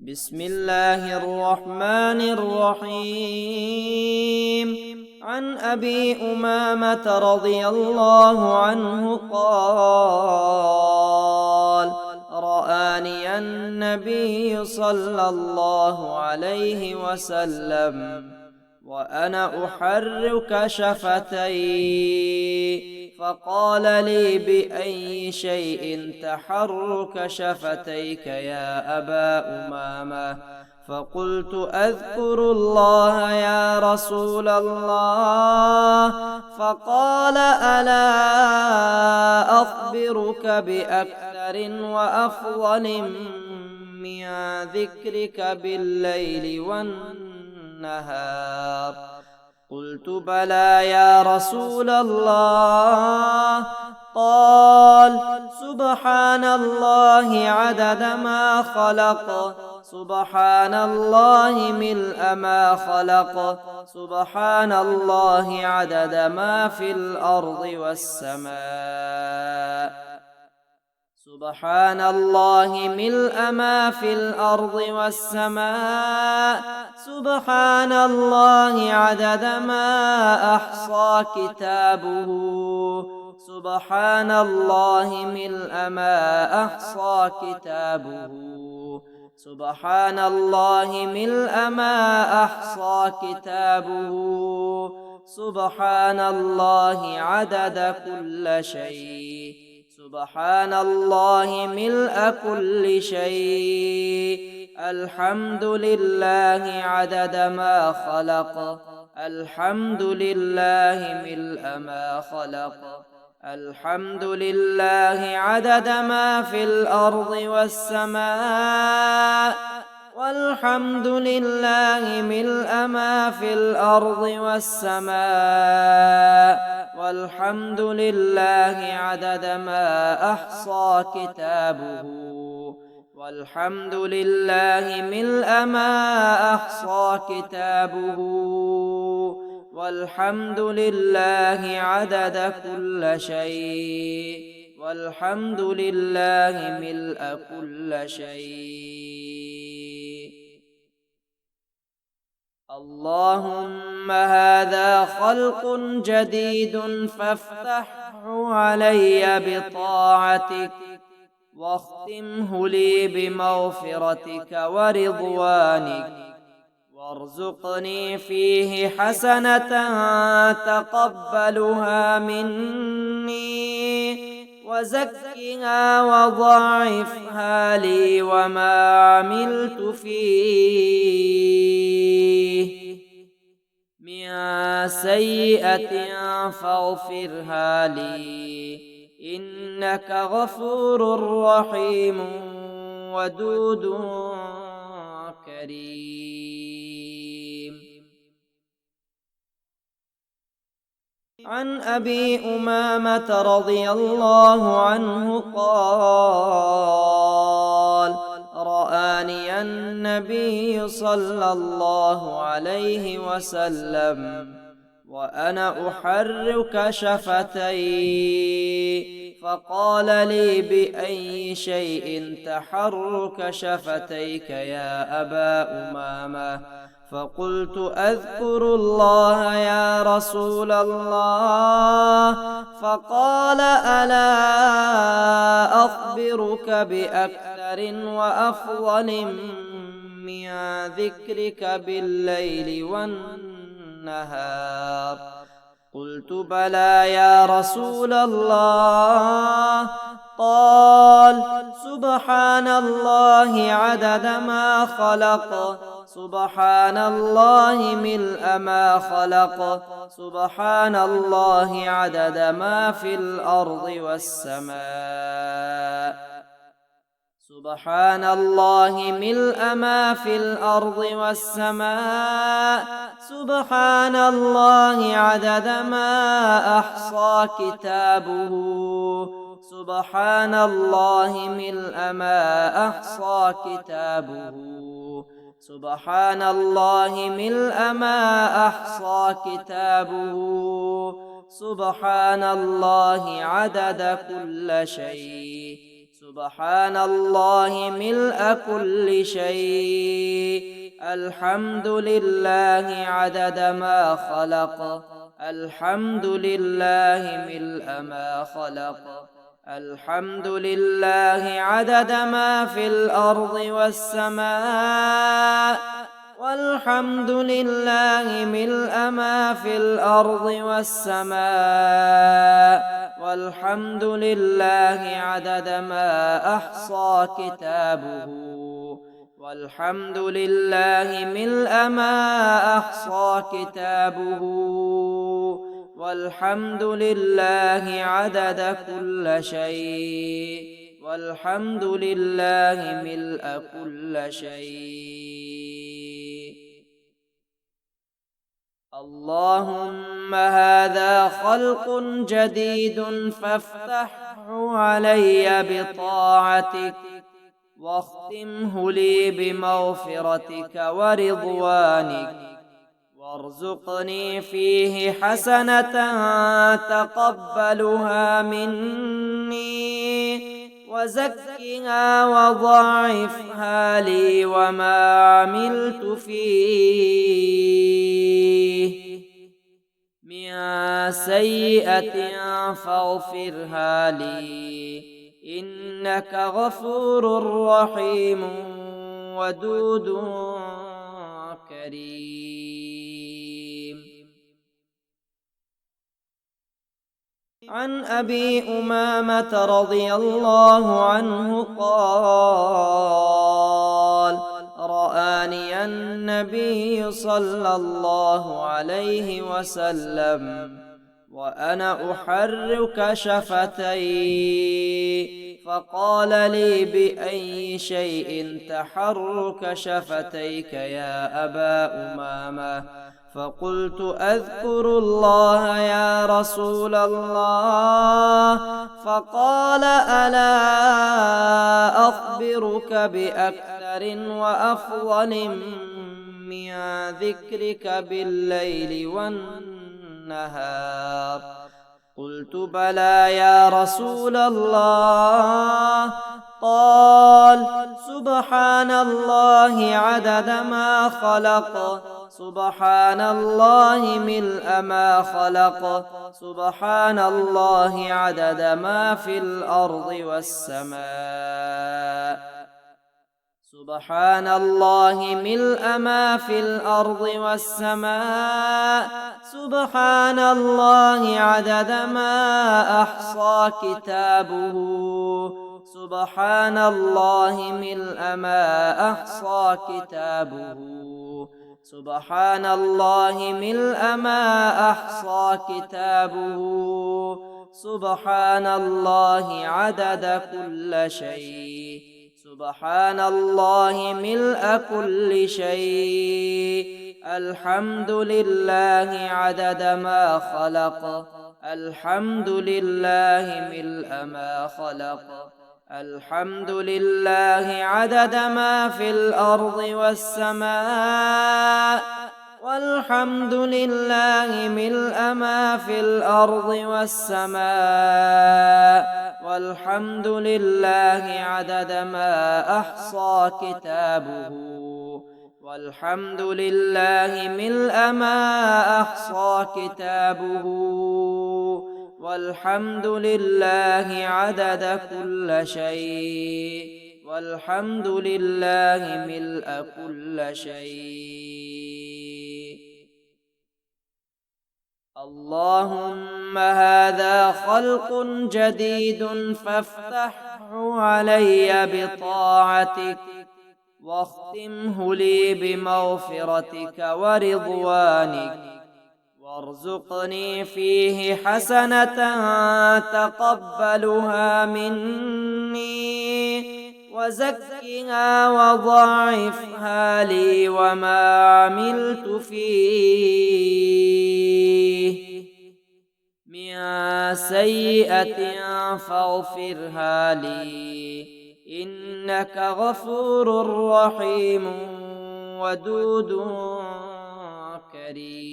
بسم الله الرحمن الرحيم. عن أبي أمامة رضي الله عنه قال: رآني النبي صلى الله عليه وسلم وأنا أحرك شفتي، فقال لي: بأي شيء تحرك شفتيك يا أبا أمامة؟ فقلت: أذكر الله يا رسول الله. فقال: ألا أخبرك بأكثر وأفضل من ذكرك بالليل والنهار؟ قلت: بلى يا رسول الله. قال: سبحان الله عدد ما خلق، سبحان الله ملء ما خلق، سبحان الله عدد ما في الأرض والسماء، سبحان الله ملء ما في الأرض والسماء، سبحان الله عدد ما أحصى كتابه، سبحان الله ملء ما أحصى كتابه، سبحان الله ملء ما أحصى كتابه، سبحان الله عدد كل شيء، سبحان الله ملء كل شيء. الحمد لله عدد ما خلق، الحمد لله ملء ما خلق، الحمد لله عدد ما في الأرض والسماء، والحمد لله ملء ما في الأرض والسماء، والحمد لله عدد ما أحصى كتابه، والحمد لله ملء ما أحصى كتابه، والحمد لله عدد كل شيء، والحمد لله ملء كل شيء. اللهم هذا خلق جديد فافتحه علي بطاعتك، واختمه لي بمغفرتك ورضوانك، وارزقني فيه حسنة تقبلها مني، وزكها وضاعفها لي وما عملت فيه من سيئة فاغفرها لي، إنك غفور رحيم ودود كريم. عن أبي أمامة رضي الله عنه قال: رآني النبي صلى الله عليه وسلم وأنا أحرك شفتي، فقال لي: بأي شيء تحرك شفتيك يا أبا أمامة؟ فقلت: أذكر الله يا رسول الله. فقال: ألا أخبرك بأكثر وأفضل من ذكرك بالليل والنهار؟ قلت: بلى يا رسول الله. قال: سبحان الله عدد ما خلق، سبحان الله ملء ما خلق، سبحان الله عدد ما في الأرض والسماء، سبحان الله ملء ما في الأرض والسماء، سبحان الله عدد ما أحصى كتابه، سبحان الله ملء ما أحصى كتابه، سبحان الله ملء ما أحصى كتابه، سبحان الله عدد كل شيء، سبحان الله ملء كل شيء. الحمد لله عدد ما خلق. الحمد لله ملء ما خلق. الحمد لله عدد ما في الأرض والسماء. والحمد لله ملء ما في الأرض والسماء. والحمد لله عدد ما أحصى كتابه. والحمد لله ملء ما أحصى كتابه. والحمد لله عدد كل شيء. والحمد لله ملء كل شيء. اللهم هذا خلق جديد فافتحه علي بطاعتك، واختمه لي بمغفرتك ورضوانك، وارزقني فيه حسنة تقبلها مني، وزكها وضاعفها لي وما عملت فيه من سيئة فاغفرها لي، إنك غفور رحيم ودود كريم. عن أبي أمامة رضي الله عنه قال: رآني النبي صلى الله عليه وسلم وأنا أحرك شفتي، فقال لي: بأي شيء تحرك شفتيك يا أبا أمامة؟ فقلت: أذكر الله يا رسول الله. فقال: ألا أخبرك بأكثر وأفضل من ذكرك بالليل والنهار؟ قلت: بلى يا رسول الله. قال: سبحان الله عدد ما خلق. سبحان الله ملء ما خلق. سبحان الله عدد ما في الأرض والسماء. سبحان الله ملء ما في الأرض والسماء. سبحان الله عدد ما أحصى كتابه. سبحان الله ملء ما أحصى كتابه. سبحان الله ملء ما أحصى كتابه. سبحان الله عدد كل شيء. سبحان الله ملء كل شيء. الحمد لله عدد ما خلق. الحمد لله ملء ما خلق. الحمد لله عدد ما في الأرض والسماء. والحمد لله ملء ما في الأرض والسماء. والحمد لله عدد ما أحصى كتابه. والحمد لله ملء ما أحصى كتابه. والحمد لله عدد كل شيء. والحمد لله ملء كل شيء. اللهم هذا خلق جديد فافتحه علي بطاعتك، واختمه لي بمغفرتك ورضوانك، وارزقني فيه حسنة تقبلها مني، وزكها وضاعفها لي وما عملت فيه من سيئة فاغفرها لي، إنك غفور رحيم ودود كريم.